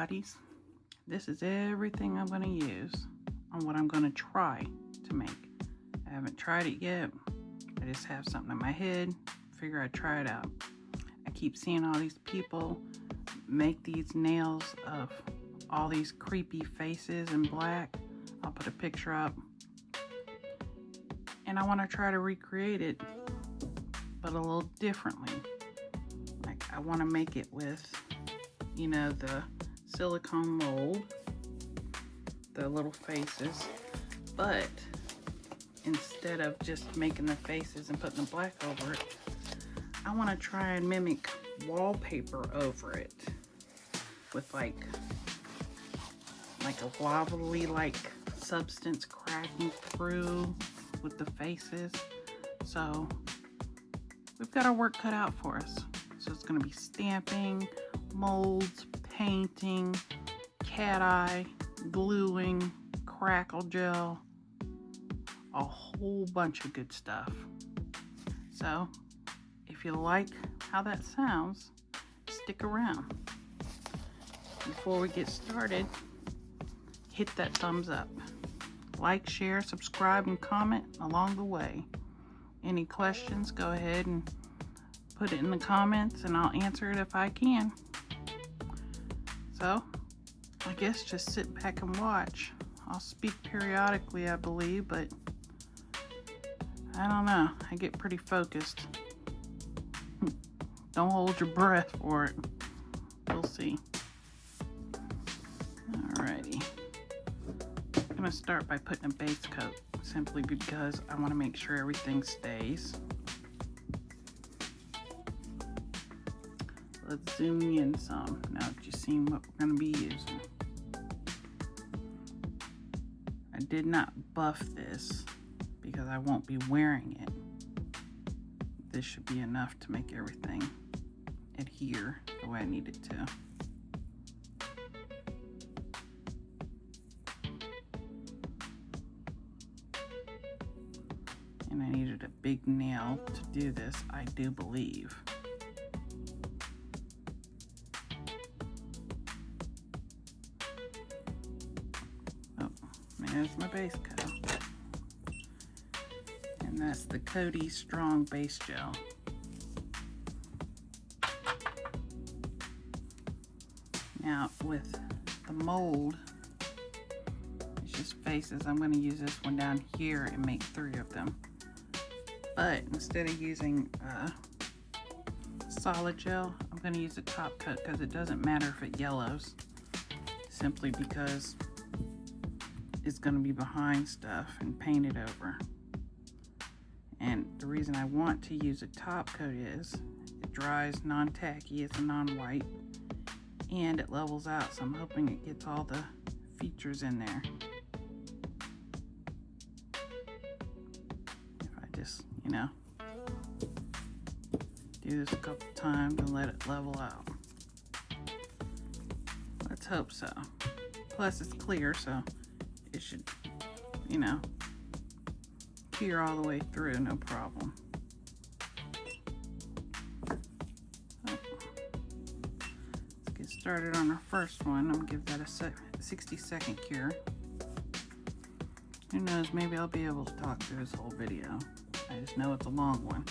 Pilates. This is everything I'm going to use on what I'm going to try to make. I haven't tried it yet. I just have something in my head. Figure I'd try it out. I keep seeing all these people make these nails of all these creepy faces in black. I'll put a picture up. And I want to try to recreate it, but a little differently. Like, I want to make it with, you know, the silicone mold, the little faces, but instead of just making the faces and putting the black over it, I want to try and mimic wallpaper over it with like a wobbly like substance cracking through with the faces. So we've got our work cut out for us. So it's going to be stamping, molds, painting, cat eye, gluing, crackle gel, a whole bunch of good stuff. So if you like how that sounds, stick around. Before we get started, hit that thumbs up. Like, share, subscribe, and comment along the way. Any questions, go ahead and put it in the comments and I'll answer it if I can. So, I guess just sit back and watch. I'll speak periodically, I believe, but I don't know. I get pretty focused. Don't hold your breath for it. We'll see. Alrighty. I'm going to start by putting a base coat, simply because I want to make sure everything stays. Let's zoom in some now that you've seen what we're going to be using. I did not buff this because I won't be wearing it. This should be enough to make everything adhere the way I need it to. And I needed a big nail to do this, I do believe. Oh, there's my base coat. And that's the Coty Strong Base Gel. Now with the mold, it's just faces. I'm going to use this one down here and make 3 of them. But instead of using solid gel, I'm going to use a top coat because it doesn't matter if it yellows, simply because it's going to be behind stuff and painted over. And the reason I want to use a top coat is it dries non-tacky, it's a non-white, and it levels out, so I'm hoping it gets all the features in there. If I just, you know, do this a couple times and let it level out. Let's hope so. Plus it's clear, so it should, you know, clear all the way through, no problem. Started on our first one. I'm gonna give that a 60-second cure. Who knows, maybe I'll be able to talk through this whole video. I just know it's a long one.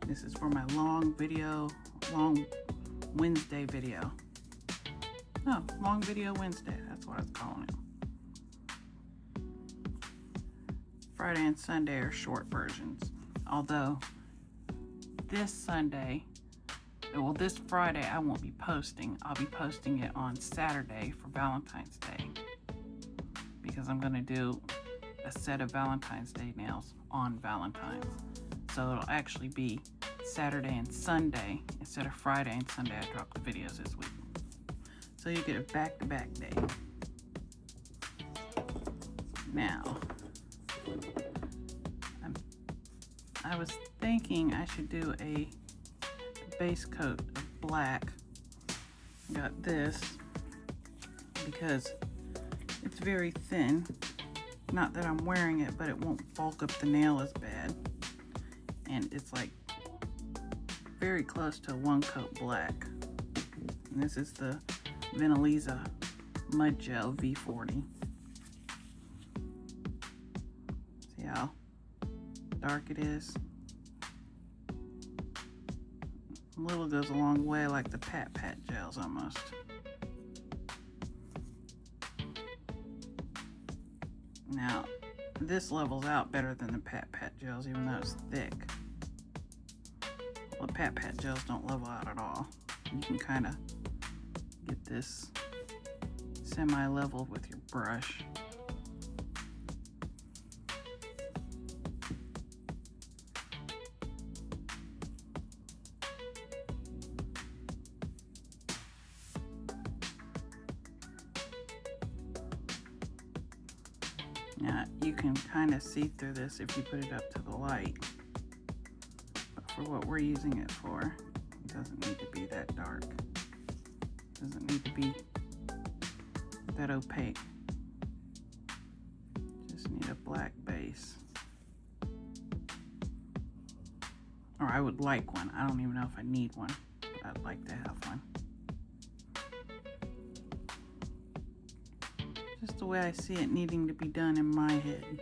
This is for my long Wednesday video. No, long video Wednesday, that's what I was calling it. Friday and Sunday are short versions. Although this Friday I won't be posting. I'll be posting it on Saturday for Valentine's Day, because I'm going to do a set of Valentine's Day nails on Valentine's. So it'll actually be Saturday and Sunday instead of Friday and Sunday. I dropped the videos this week. So you get a back-to-back day. Now, I was thinking I should do a base coat of black. I got this because it's very thin. Not that I'm wearing it, but it won't bulk up the nail as bad. And it's like very close to a 1 coat black. And this is the Vinaliza Mud Gel V40. See how dark it is? A little goes a long way, like the Pat Pat gels almost. Now, this levels out better than the Pat Pat gels, even though it's thick. Well, the Pat Pat gels don't level out at all. You can kind of get this semi-level with your brush. Now, you can kind of see through this if you put it up to the light. But for what we're using it for, it doesn't need to be that dark. It doesn't need to be that opaque. Just need a black base. Or I would like one. I don't even know if I need one, but I'd like to have one. Just the way I see it needing to be done in my head.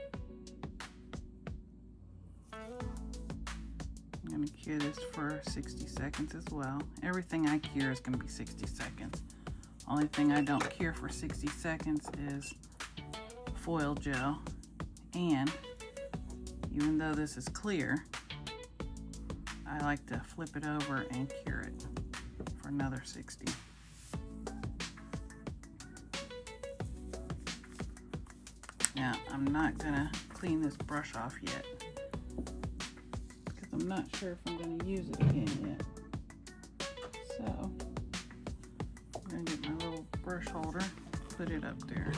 I'm going to cure this for 60 seconds as well. Everything I cure is going to be 60 seconds. Only thing I don't cure for 60 seconds is foil gel. And even though this is clear, I like to flip it over and cure it for another 60. Now, I'm not gonna clean this brush off yet because I'm not sure if I'm gonna use it again yet. So, I'm gonna get my little brush holder, put it up there.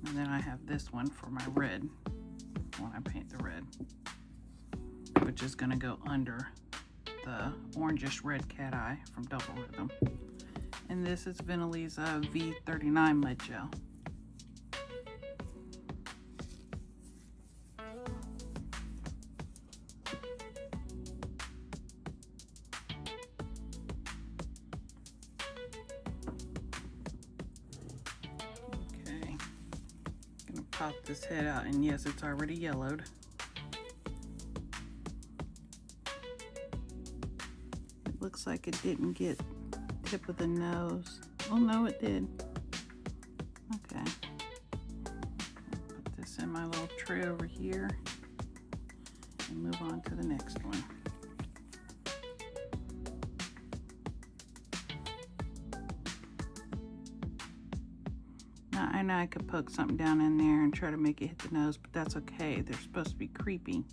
And then I have this one for my red, when I paint the red, which is gonna go under the orangish red cat eye from Double Rhythm. And this is Vinaliza V39 Mud Gel. Pop this head out, and yes, it's already yellowed. It looks like it didn't get tip of the nose. Oh no, it did. Okay. Put this in my little tray over here and move on to the next one. I know I could poke something down in there and try to make it hit the nose, but that's okay. They're supposed to be creepy.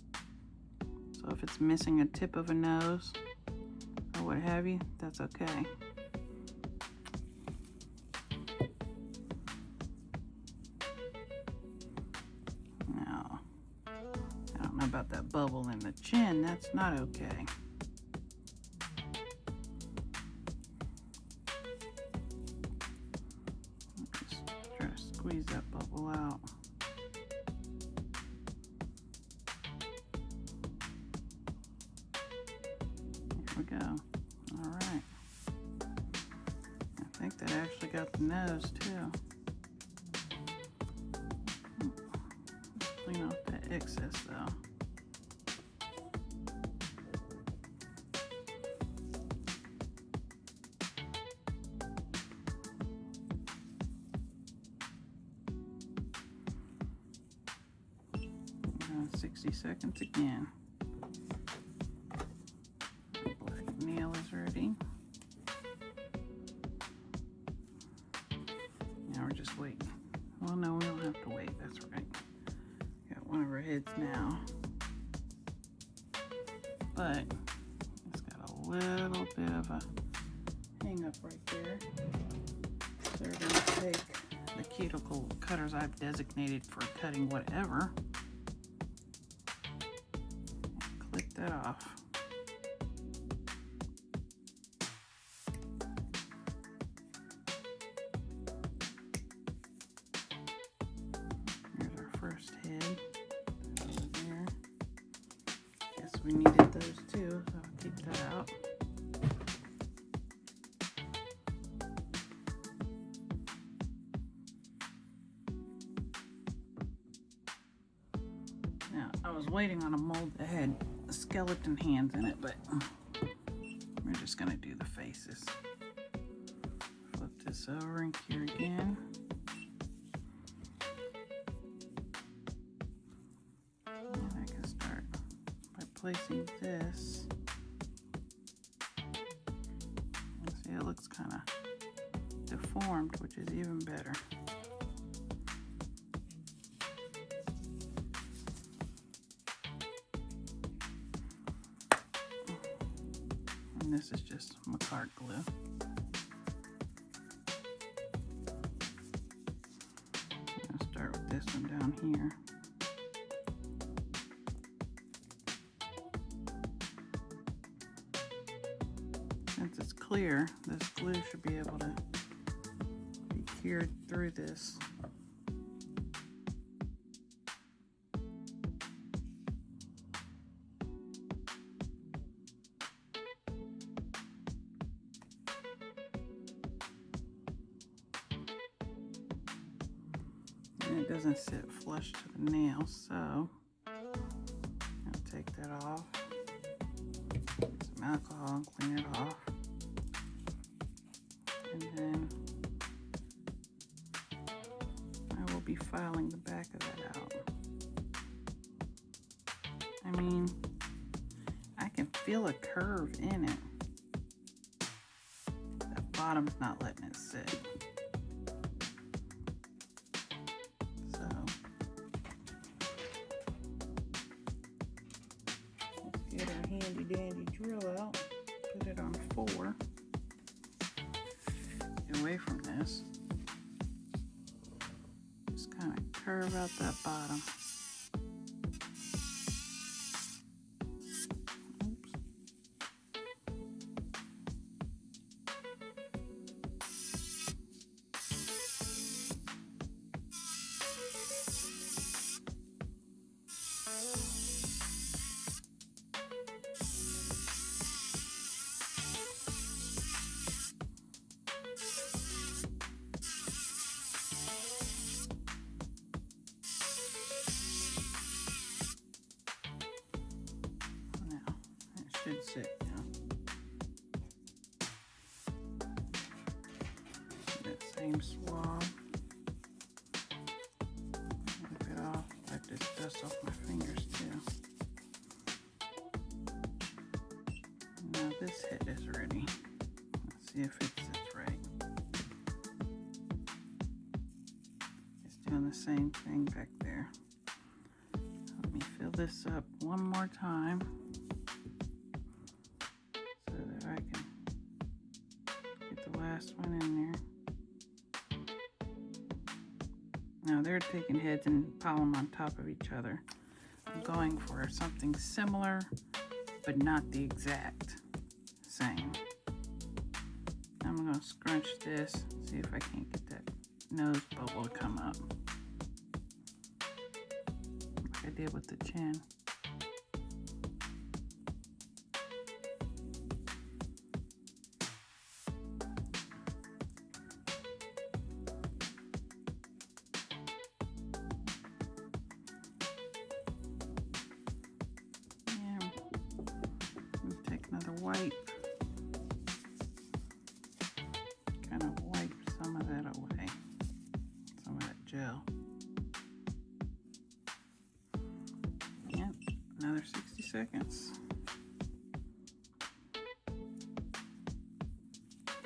So if it's missing a tip of a nose or what have you, that's okay. Now, I don't know about that bubble in the chin. That's not okay. Squeeze that bubble out. There we go. All right. I think that actually got the nose too. Clean off that excess though. Uh, 60 seconds again. Black nail is ready. Now we're just waiting. Well, no, we don't have to wait. That's right. Got one of our heads now. But it's got a little bit of a hang up right there. So we're going to take the cuticle cutters I've designated for cutting whatever. And clip that off. Here's our first head. Over there. Guess we needed those too, so I'll keep that out. I was waiting on a mold that had skeleton hands in it, but we're just gonna do the faces. Flip this over and cure again. And I can start by placing this. See, it looks kind of deformed, which is even better. And this is just Macart glue. I'll start with this one down here. Since it's clear, this glue should be able to be cured through this. And it doesn't sit flush to the nail, so I'll take that off. Get some alcohol and clean it off. And then I will be filing the back of that out. I mean, I can feel a curve in it. That bottom's not letting it sit. So let's get our handy dandy drill out, put it on 4. Away from this. Just kind of curve out that bottom. Oops. Should sit now. That same swab. Wipe it off. Wipe this dust off my fingers too. Now this head is ready. Let's see if it sits right. It's doing the same thing back there. Let me fill this up one more time. Last one in there. Now they're taking heads and pile them on top of each other. I'm going for something similar, but not the exact same. I'm going to scrunch this, see if I can't get that nose bubble to come up, like I did with the chin. Another wipe, kind of wipe some of that away, some of that gel. And another 60 seconds.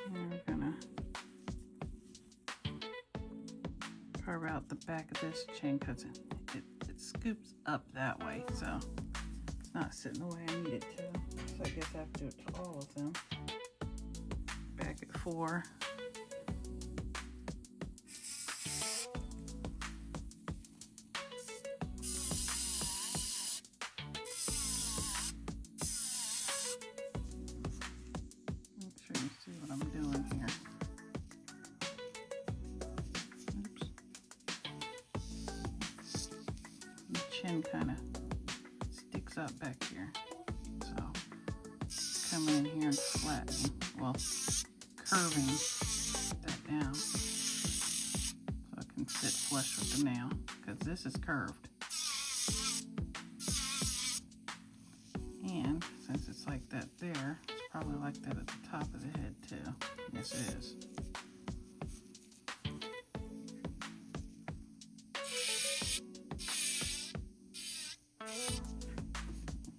And we're gonna carve out the back of this chin because it scoops up that way, so it's not sitting the way I need it to. So I guess I have to do it to all of them. Back at 4. Make sure you see what I'm doing here. Oops. The chin kind of sticks up back here. Coming in here and flattening, well, curving that down so I can sit flush with the nail, because this is curved. like that there. It's probably like that at the top of the head too. Yes, it is.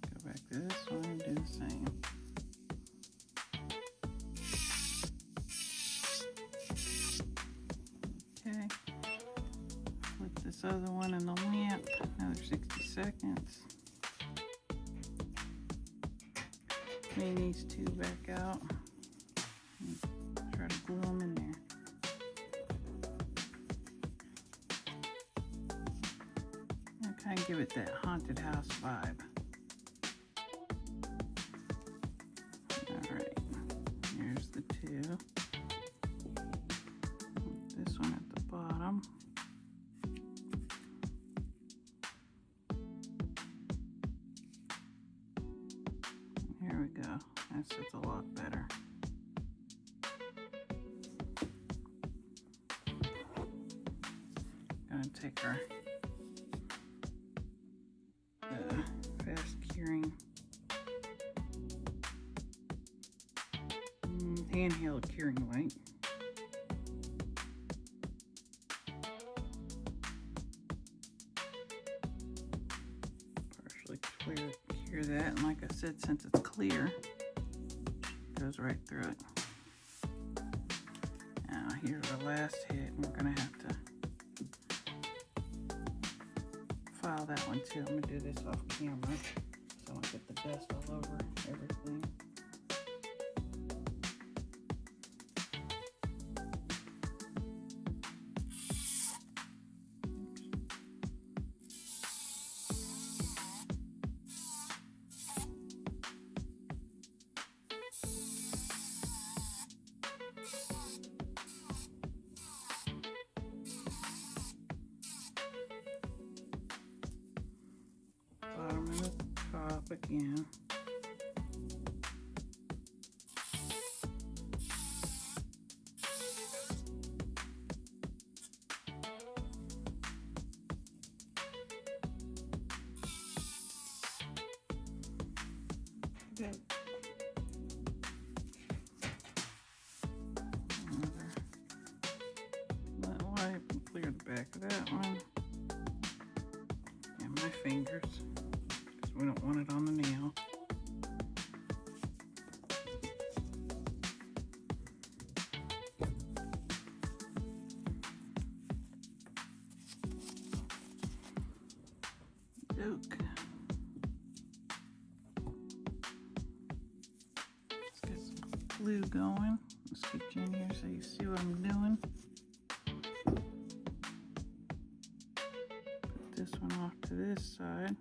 Go back to this one and do the same. Okay. Flip this other one in the lamp. Another 60 seconds. Clean these two back out. And try to glue them in there. And kind of give it that haunted house vibe. Alright, here's the two. This one at the bottom. Here we go. That's just a lot better. Gonna take our fast curing handheld curing light. Partially cure that, and like I said, since it's clear, it goes right through it. Now here's our last hit, and we're gonna have to file that one too. I'm gonna do this off camera so I don't get the dust all over everything. Bottom and the top again. Good. Another wipe and clear the back of that one. And my fingers. We don't want it on the nail. Doke. Let's get some glue going. Let's get you in here so you see what I'm doing. Put this one off to this side.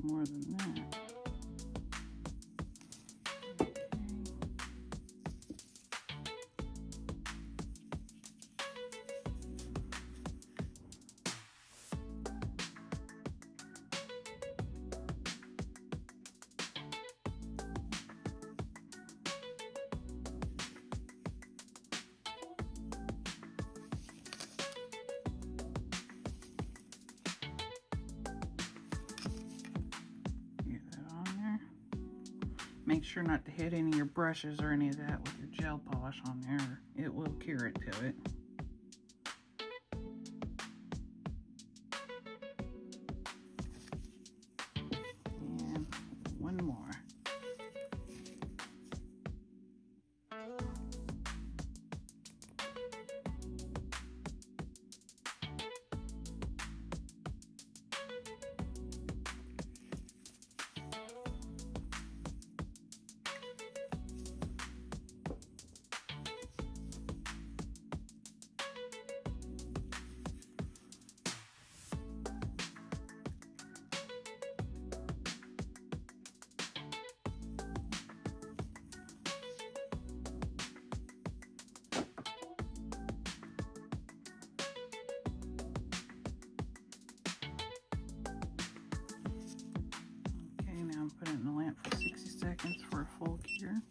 More than that. Make sure not to hit any of your brushes or any of that with your gel polish on there. It will cure it to it. And one more. Put it in the lamp for 60 seconds for a full cure.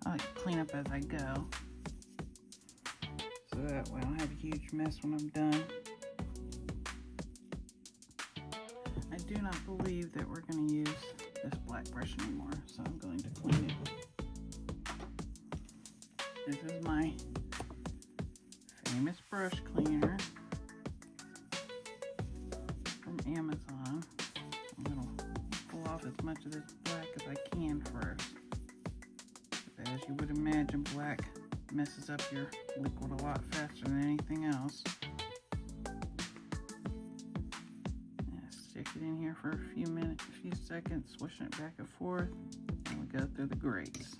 I like to clean up as I go, so that way I don't have a huge mess when I'm done. I do not believe that we're going to use this black brush anymore, so I'm going to clean it. This is my famous brush cleaner from Amazon. I'm going to pull off as much of this black as I can first. As you would imagine, black messes up your liquid a lot faster than anything else. Stick it in here for a few minutes, a few seconds, swishing it back and forth, and we go through the grates.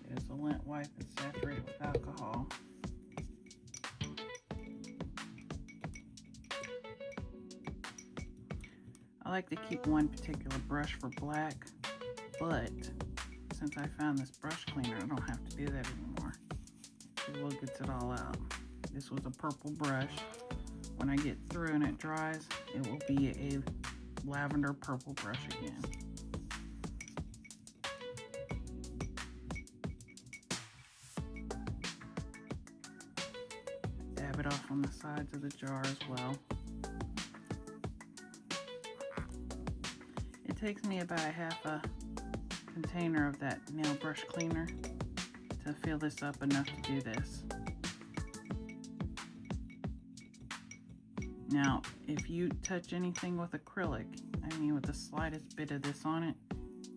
There's a lint wipe and saturate it with alcohol. I like to keep one particular brush for black, but since I found this brush cleaner, I don't have to do that anymore. It will get it all out. This was a purple brush. When I get through and it dries, it will be a lavender purple brush again. Dab it off on the sides of the jar as well. It takes me about a half a container of that nail brush cleaner to fill this up enough to do this. Now, if you touch anything with acrylic, I mean with the slightest bit of this on it,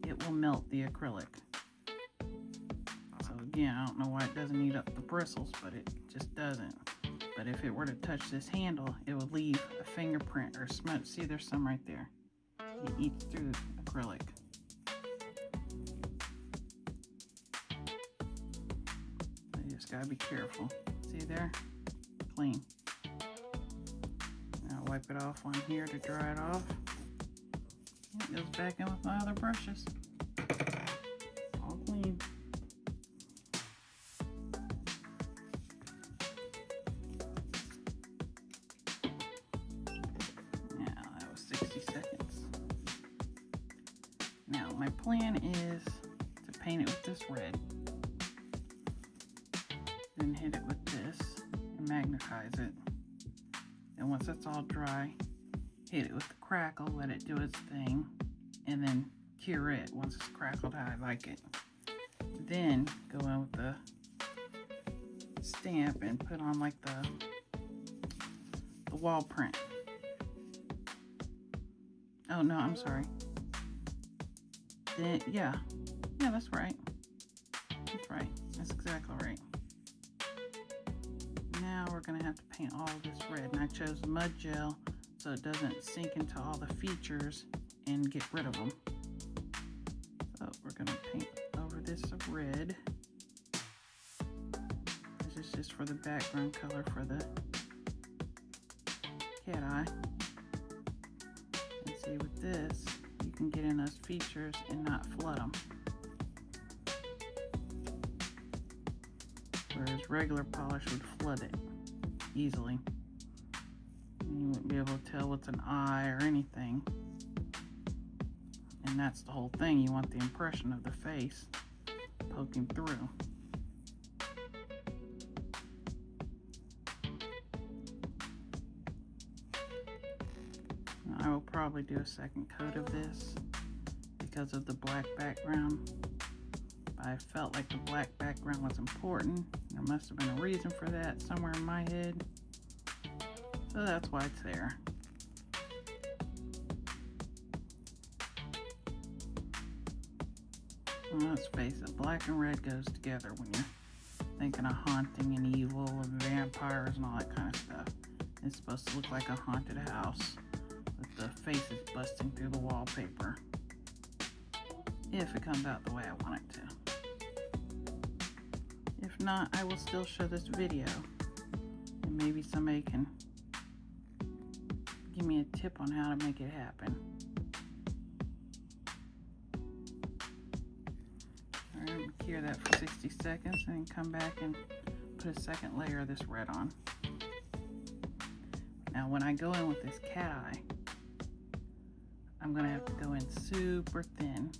it will melt the acrylic. So again, I don't know why it doesn't eat up the bristles, but it just doesn't. But if it were to touch this handle, it would leave a fingerprint or smudge. See, there's some right there. It eats through acrylic. So you just gotta be careful. See there? Clean. Now wipe it off on here to dry it off. It goes back in with my other brushes. All clean. Now that was 60 seconds. Now my plan is to paint it with this red. Then hit it with this and magnetize it. And once that's all dry, hit it with the crackle, let it do its thing, and then cure it. Once it's crackled how I like it. Then go in with the stamp and put on like the wall print. Oh no, I'm sorry. Then, yeah, that's right. That's right. That's exactly right. Now we're going to have to paint all of this red, and I chose mud gel so it doesn't sink into all the features and get rid of them. So we're going to paint over this red. This is just for the background color for the cat eye. And see, with this you can get in those features and not flood them. Whereas regular polish would flood it easily. And you wouldn't be able to tell what's an eye or anything. And that's the whole thing. You want the impression of the face poking through. Now, I will probably do a second coat of this because of the black background. I felt like the black background was important. There must have been a reason for that somewhere in my head. So that's why it's there. Well, let's face it, black and red goes together when you're thinking of haunting and evil and vampires and all that kind of stuff. It's supposed to look like a haunted house with the faces busting through the wallpaper. If it comes out the way I want it to. If not, I will still show this video, and maybe somebody can give me a tip on how to make it happen. Alright, I'm going to cure that for 60 seconds and then come back and put a second layer of this red on. Now when I go in with this cat eye, I'm going to have to go in super thin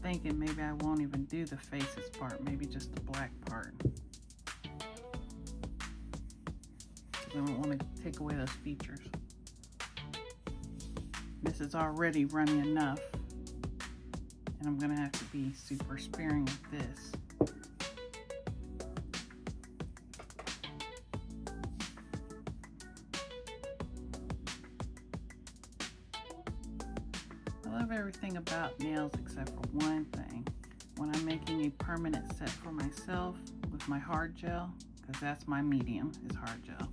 thinking maybe I won't even do the faces part, maybe just the black part. I don't want to take away those features. This is already runny enough, and I'm gonna have to be super sparing with this. I love everything about nails except for one thing. When I'm making a permanent set for myself with my hard gel, because that's my medium, is hard gel.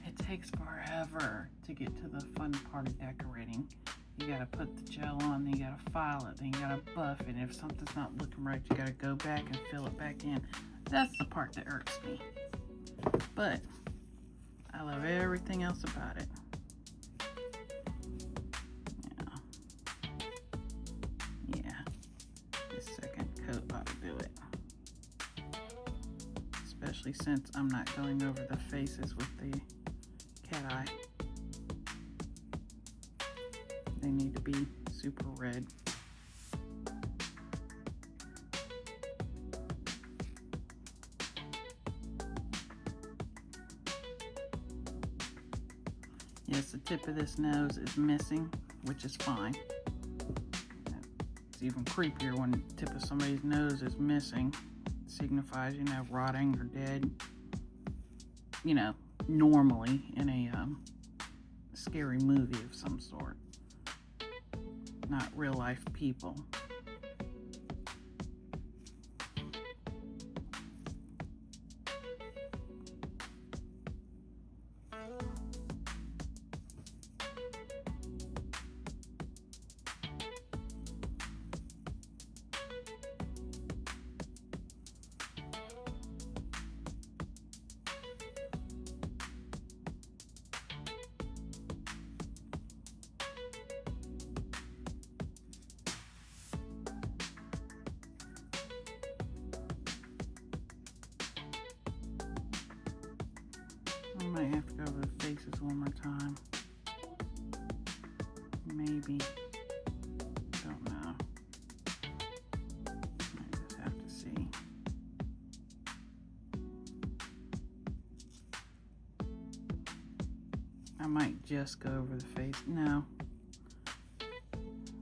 It takes forever to get to the fun part of decorating. You gotta put the gel on, then you gotta file it, then you gotta buff it. If something's not looking right, you gotta go back and fill it back in. That's the part that irks me. But I love everything else about it. Yeah. This second coat ought to do it. Especially since I'm not going over the faces with the cat eye. They need to be super red. Yes, the tip of this nose is missing, which is fine. It's even creepier when the tip of somebody's nose is missing. It signifies, you know, rotting or dead. You know, normally in a scary movie of some sort. Not real life people. I might have to go over the faces one more time. Maybe. Don't know. I just have to see. I might just go over the face. No.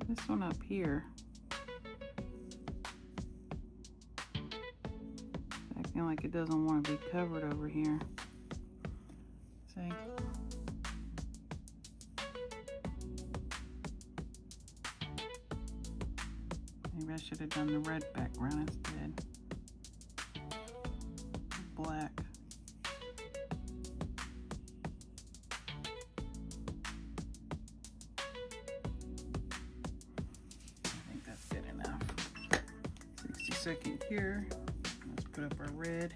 This one up here. Acting like it doesn't want to be covered over here. See? Maybe I should have done the red background instead. Black. I think that's good enough. 60-second cure. Let's put up our red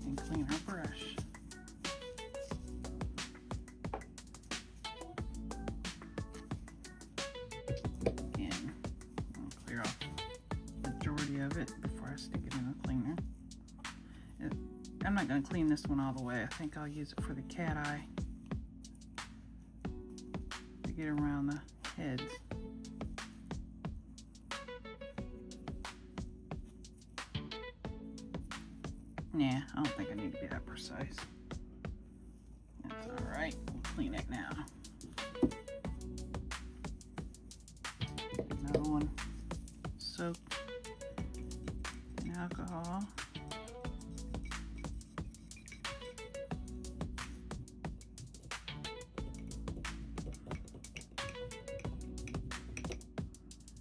and clean our brush. Again, I'll clear off the majority of it before I stick it in the cleaner. I'm not going to clean this one all the way. I think I'll use it for the cat eye to get around the heads. Yeah, I don't think I need to be that precise. That's alright. We'll clean it now. Another one soaked in alcohol.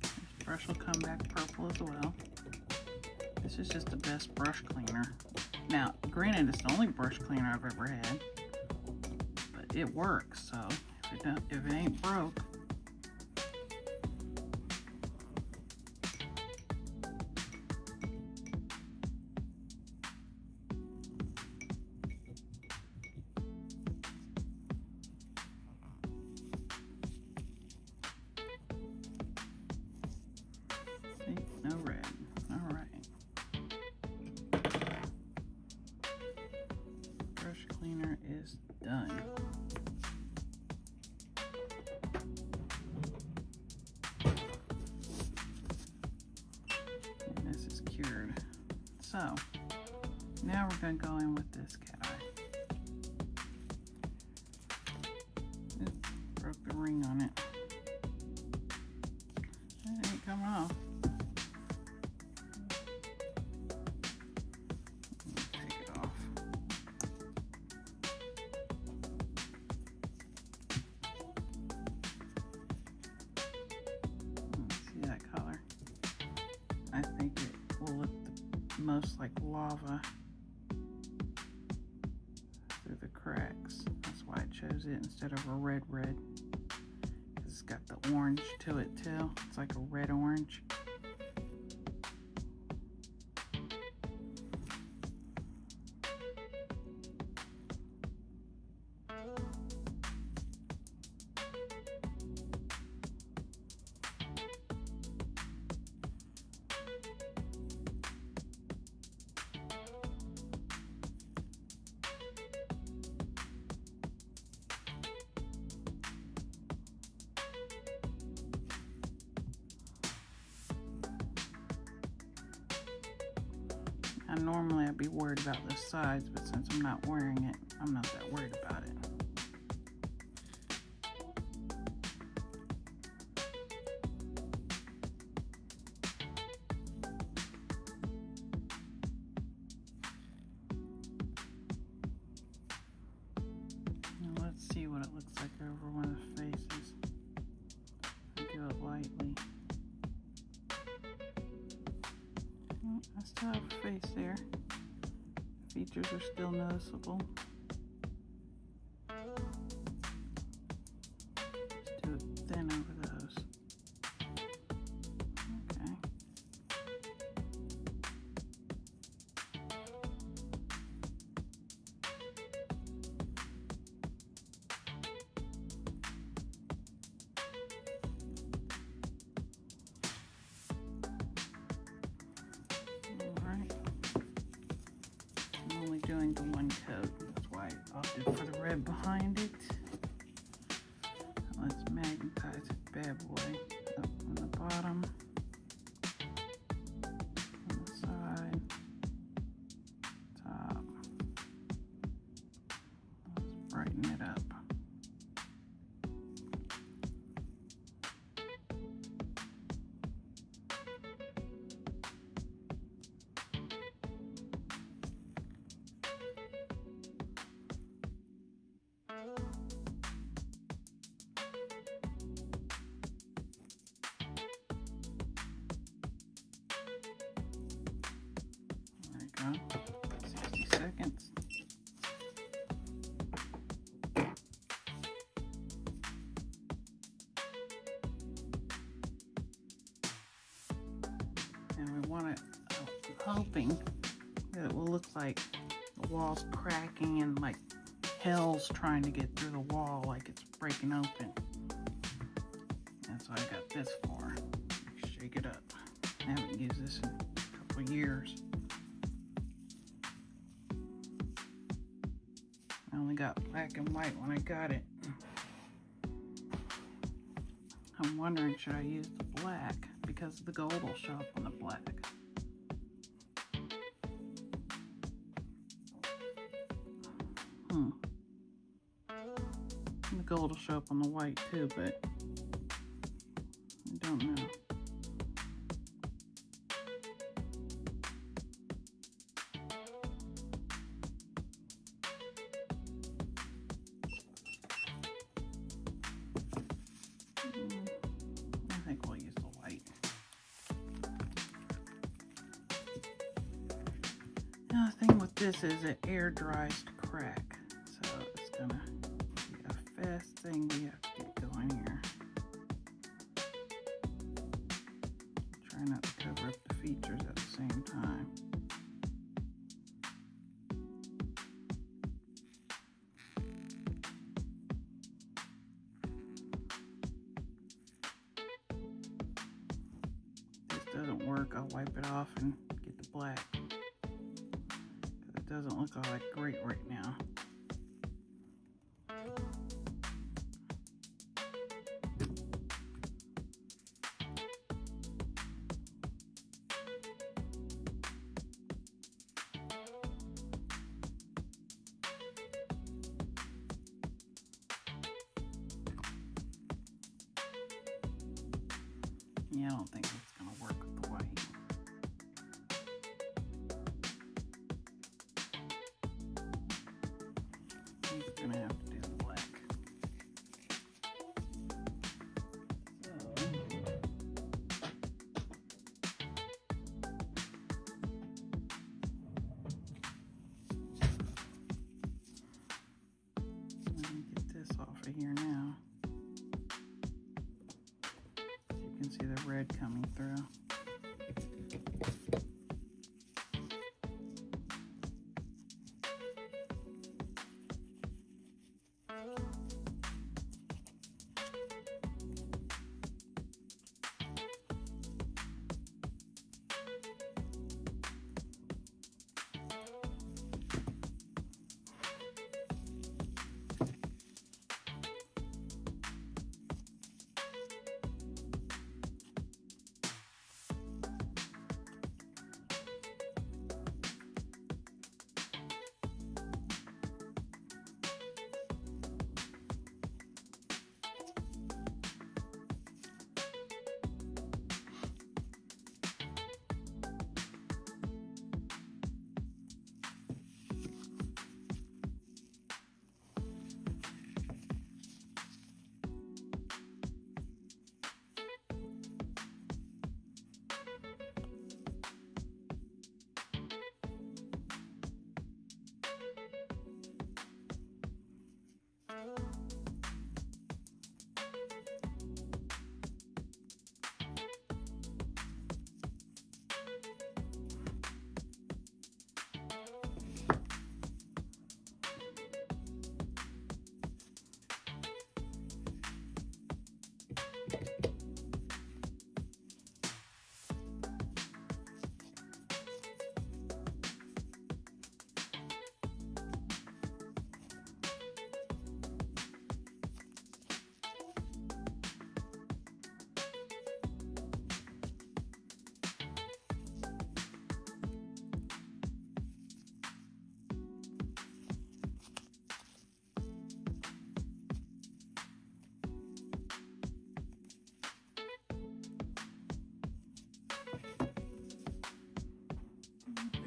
This brush will come back purple as well. This is just the best brush cleaner. Now, granted, it's the only brush cleaner I've ever had, but it works. So if it ain't broke, see, no red. All right. Brush cleaner is done. So now we're going to go in with this cat eye. Oops, broke the ring on it. It ain't coming off. Take it off. See that color? I think it will look the most like lava through the cracks. That's why I chose it instead of a red. It's got the orange to it too. It's like a red orange. And normally I'd be worried about the sides, but since I'm not wearing it, I'm not that worried about it. Now let's see what it looks like over one of the faces. I do it lightly. I still have a face there. Features are still noticeable. Just do it thin over those. Okay. Doing the one coat. That's why I opted for the red behind it. Let's magnetize it bad boy up on the bottom, on the side, top. Let's brighten it up. There you go. 60 seconds. And we want it, I'm hoping that it will look like the wall's cracking and like hell's trying to get through the wall, like it's breaking open. That's what I got this for. Shake it up. I haven't used this in a couple of years. I only got black and white when I got it. I'm wondering, should I use the black? Because the gold will show up on the black. The gold will show up on the white too, but I don't know. I think we'll use the white. Now the thing with this is it air dries to crack, so it's gonna be a fast thing we have to get going here. Try not to cover up the features at the same time. If this doesn't work, I'll wipe it off and get the black. It doesn't look all like great right now. Yeah, I don't think it's going to work with the white. He's going to have to do the black. Let me get this off of here now. You can see the red coming through.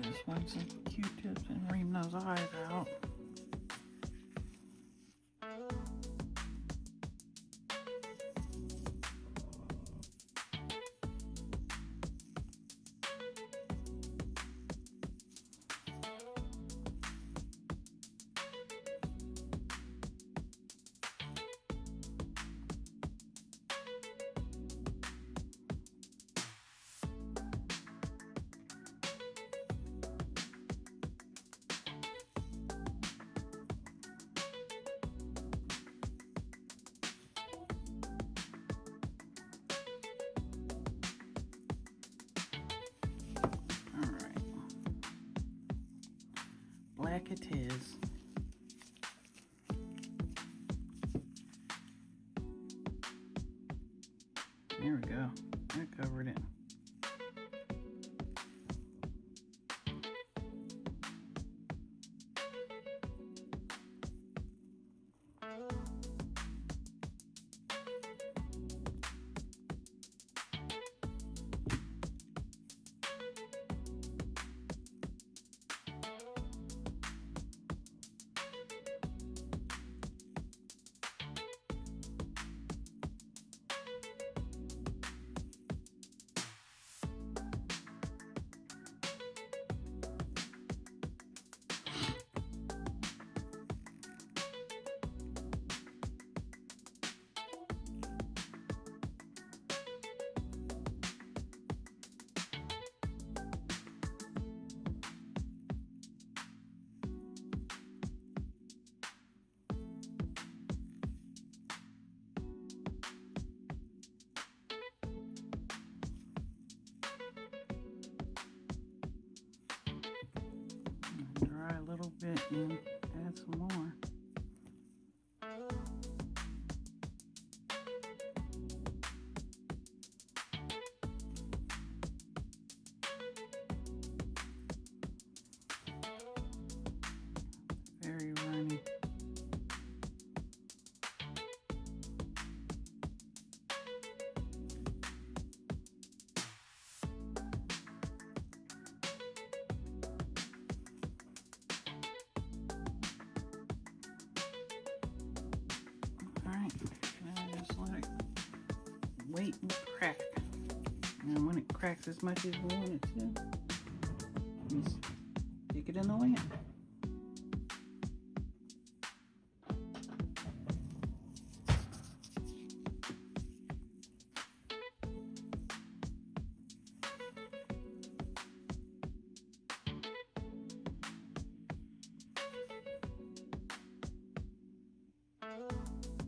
Just want some Q-tips and ream those eyes out. Black it is. There we go. That covered it. Dry a little bit and add some more. Very runny. waiting to crack. And when it cracks as much as we want it to, we stick it in the lamp.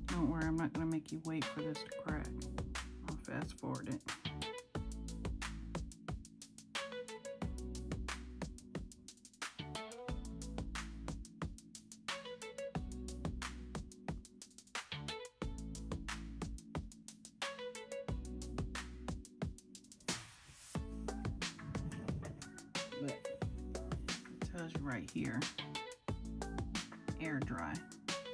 Don't worry, I'm not going to make you wait for this to crack. I'll fast forward it. But it tells you right here, air dry.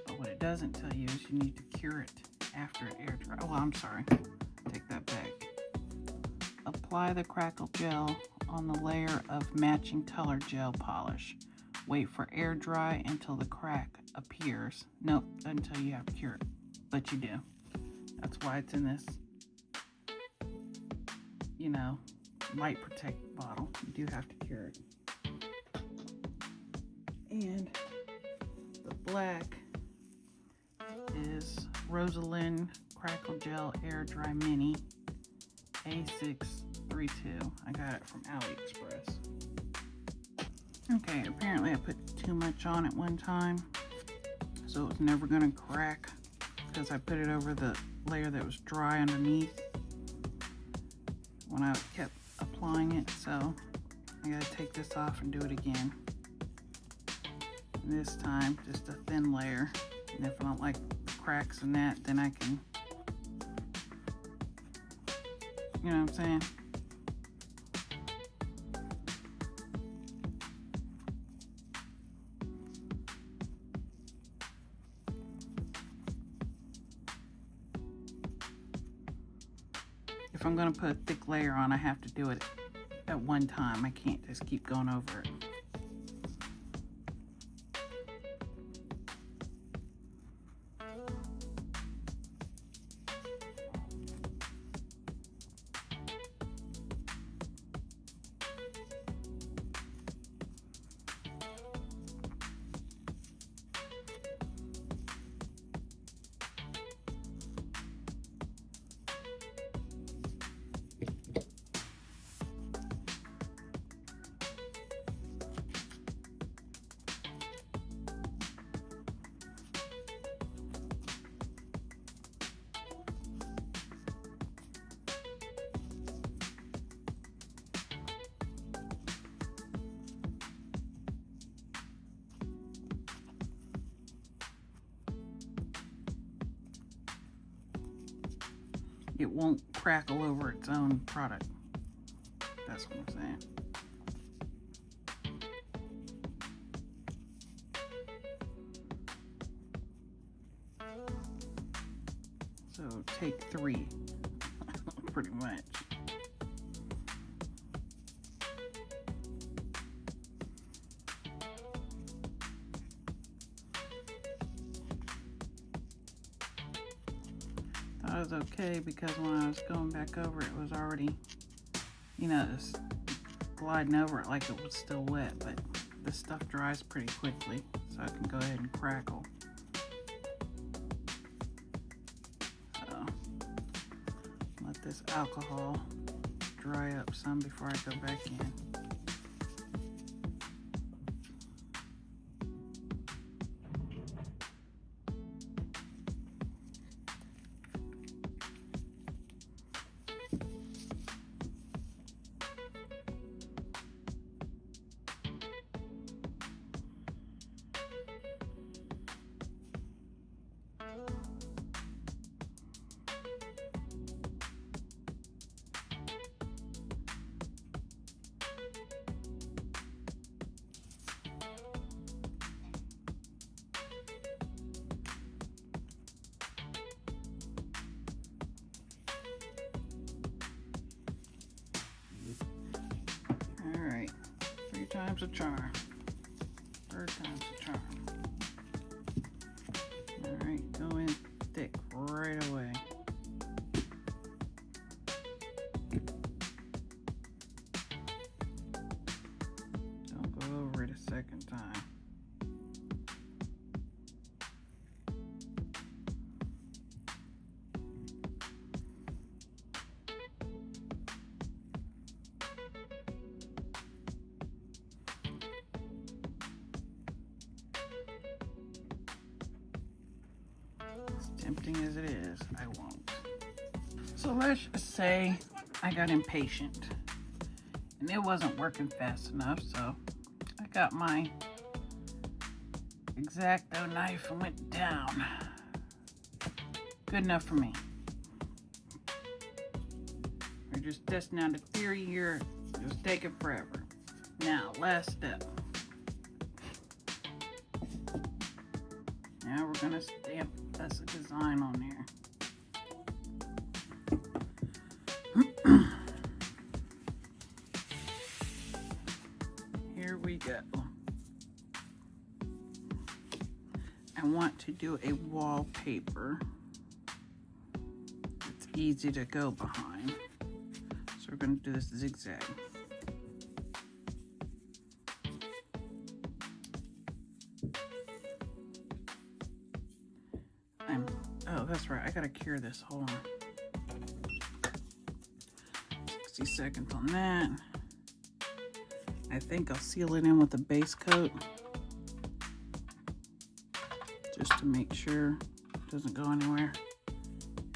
But what it doesn't tell you is you need to cure it after it air dry. Oh, I'm sorry. Take that back. Apply the crackle gel on the layer of matching color gel polish. Wait for air dry until the crack appears. Nope, doesn't tell you have to cure it, but you do. That's why it's in this, you know, light protect bottle. You do have to cure it. And the black is Rosalind Crackle Gel Air Dry Mini A632. I got it from AliExpress. Okay, apparently I put too much on at one time, so it was never gonna crack because I put it over the layer that was dry underneath when I kept applying it. So I gotta take this off and do it again. And this time, just a thin layer. And if I don't like cracks in that, then I can, you know what I'm saying? If I'm gonna put a thick layer on, I have to do it at one time. I can't just keep going over it. It won't crackle over its own product. That's what I'm saying. So take 3, pretty much. Thought it was okay because when I was going back over it was already, you know, just gliding over it like it was still wet, but the stuff dries pretty quickly, so I can go ahead and crackle. So let this alcohol dry up some before I go back in. Alright, 3 times a charm. 3rd time's a charm. Alright, go in thick right away. second time. As tempting as it is, I won't. So let's just say I got impatient and it wasn't working fast enough, so I got my X-Acto knife and went down. Good enough for me. We're just testing out a theory here. Just taking forever. Now, last step. Now we're gonna stamp us a design on there. Here we go. I want to do a wallpaper. It's easy to go behind. So we're going to do this zigzag. Oh, that's right. I got to cure this. Hold on. 60 seconds on that. I think I'll seal it in with a base coat just to make sure it doesn't go anywhere,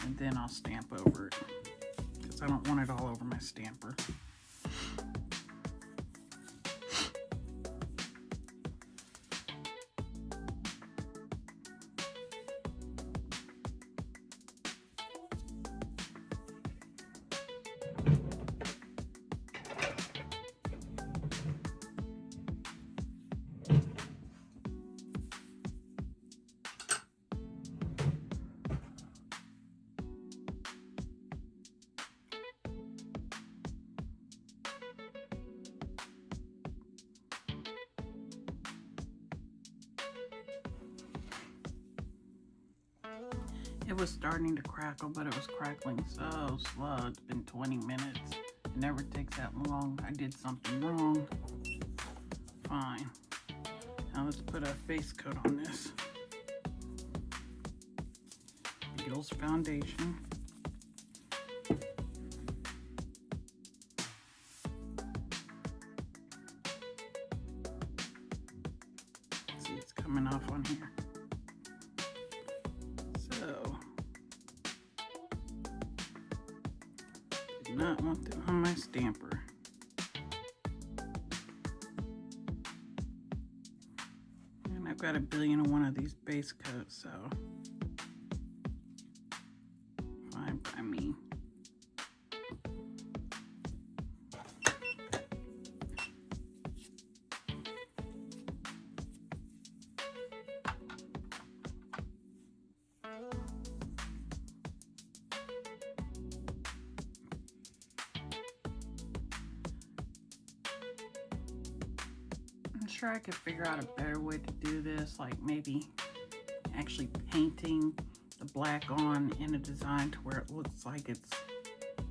and then I'll stamp over it because I don't want it all over my stamper. It was starting to crackle, but it was crackling so slow. It's been 20 minutes. It never takes that long. I did something wrong. Fine. Now let's put a face coat on this. Gills foundation. See, it's coming off on here. Not want that on my stamper. And I've got 1,000,000,001 of these base coats, so fine by me. I'm sure I could figure out a better way to do this, like maybe actually painting the black on in a design to where it looks like it's,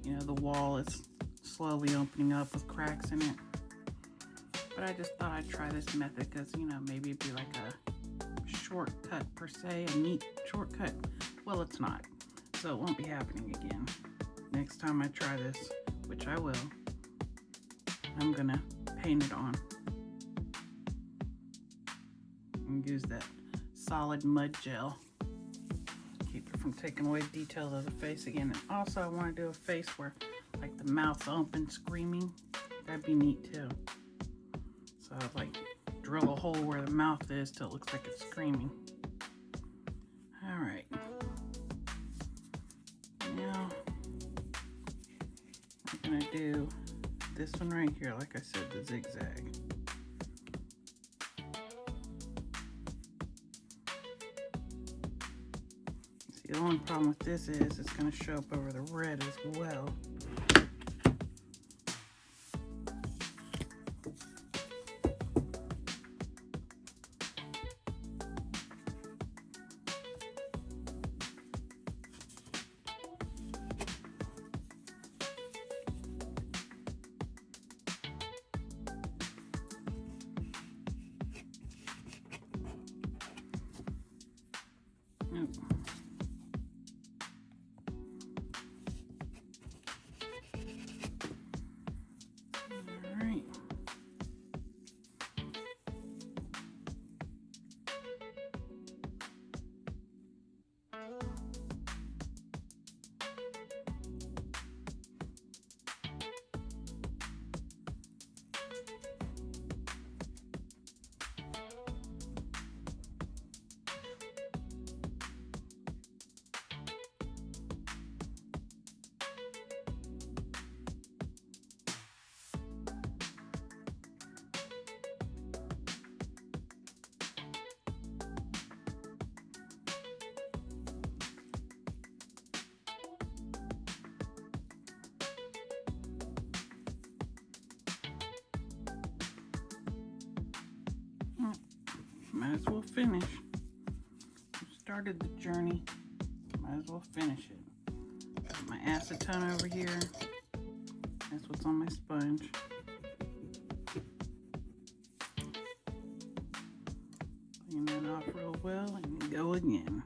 you know, the wall is slowly opening up with cracks in it. But I just thought I'd try this method because, you know, maybe it'd be like a shortcut per se, a neat shortcut. Well, it's not, so it won't be happening again. Next time I try this, which I will, I'm gonna paint it on. And use that solid mud gel. Keep it from taking away detail of the face again. And also I want to do a face where like the mouth's open screaming. That'd be neat too. So I'd like drill a hole where the mouth is till it looks like it's screaming. Alright. Now I'm gonna do this one right here, like I said, the zigzag. The only problem with this is it's going to show up over the red as well. might as well finish. We started the journey, might as well finish it. Got my acetone over here. That's what's on my sponge. Clean that off real well and go again.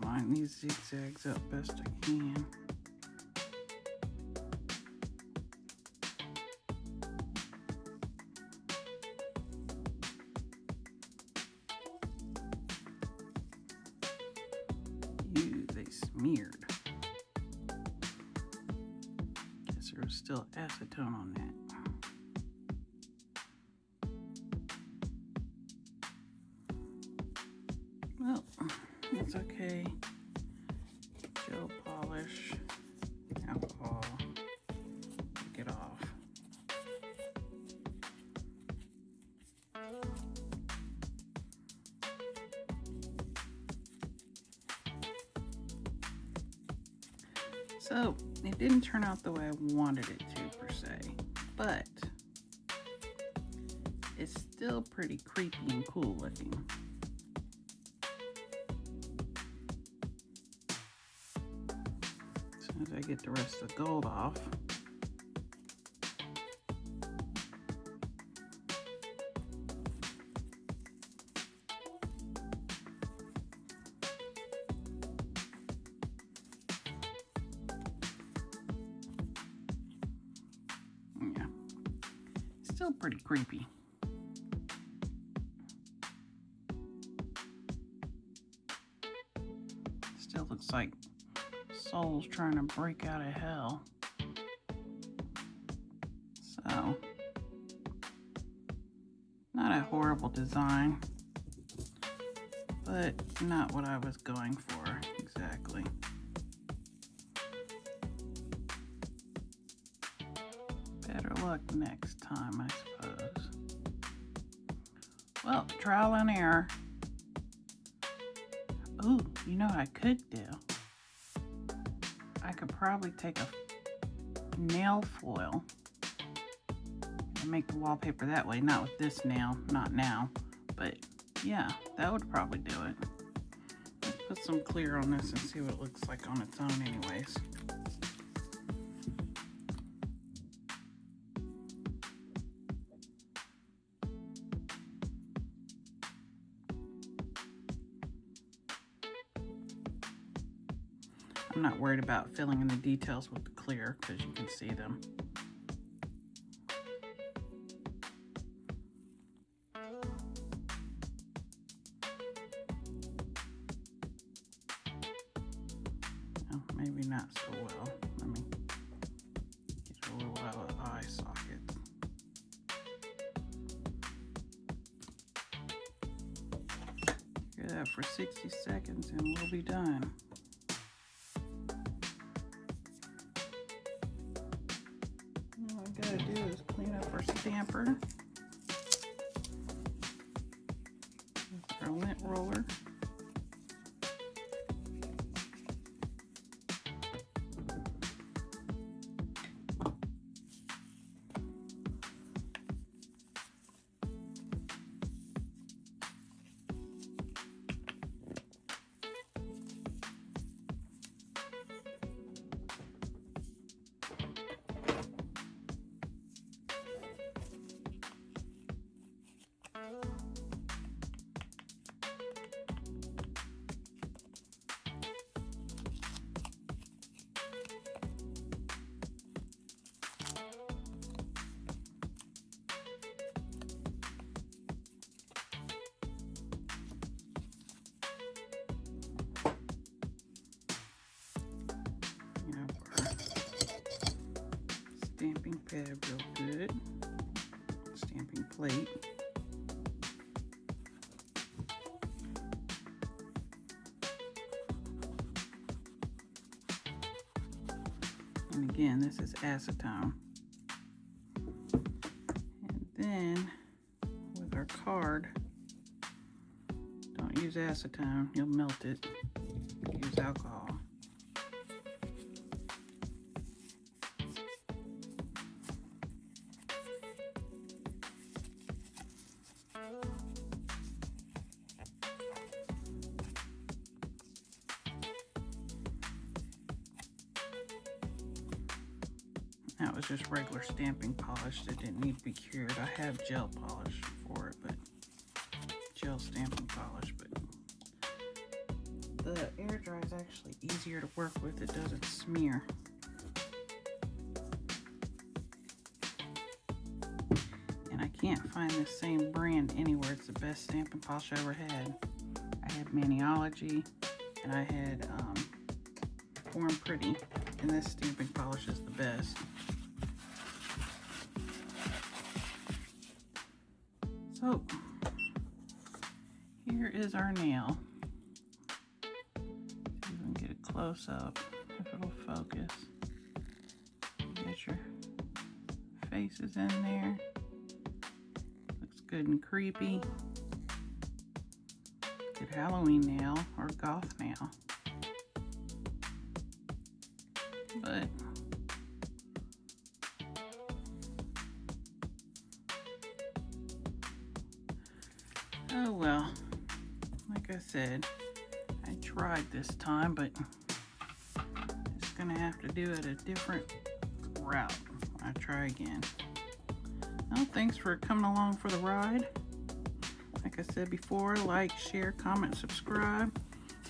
Line these zigzags up best I can. Ew, they smeared. Guess there was still acetone on that. Well, it's okay. Gel polish, alcohol, take it off. So, it didn't turn out the way I wanted it to, per se, but it's still pretty creepy and cool looking. As I get the rest of the gold off. Yeah, still pretty creepy. Still looks like Soul's trying to break out of hell. So, not a horrible design, but not what I was going for exactly. Better luck next time, I suppose. Well, trial and error. Ooh, you know what I could do? I could probably take a nail foil and make the wallpaper that way. Not with this nail, not now, but yeah, that would probably do it. Let's put some clear on this and see what it looks like on its own anyways. I'm not worried about filling in the details with the clear because you can see them. Oh, maybe not so well. Let me get a little out of the eye socket. Do that for 60 seconds and we'll be done. All I gotta do is clean up our stamper with our lint roller. Stamping pad real good. Stamping plate. And again, this is acetone. then with our card, don't use acetone, you'll melt it. Use alcohol. That was just regular stamping polish that didn't need to be cured. I have gel polish for it, but gel stamping polish, but the air dry is actually easier to work with. It doesn't smear. And I can't find the same brand anywhere. It's the best stamping polish I ever had. I had Maniology and I had Form Pretty, and this stamping polish is the best. So here is our nail. See if we can get it close up, if it'll focus. Get your faces in there. Looks good and creepy. Good Halloween nail or goth nail. But oh well, like I said, I tried this time, but just gonna have to do it a different route. I try again. Well, thanks for coming along for the ride. Like I said before, like, share, comment, subscribe.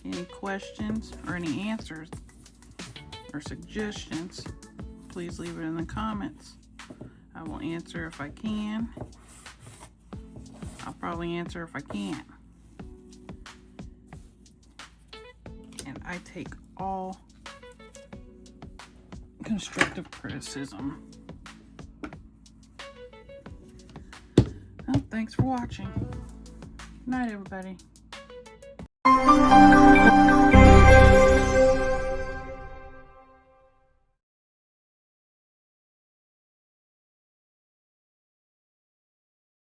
Any questions or any answers or suggestions, please leave it in the comments. I will answer if I can. I'll probably answer if I can't. And I take all constructive criticism. Well, thanks for watching. Good night, everybody.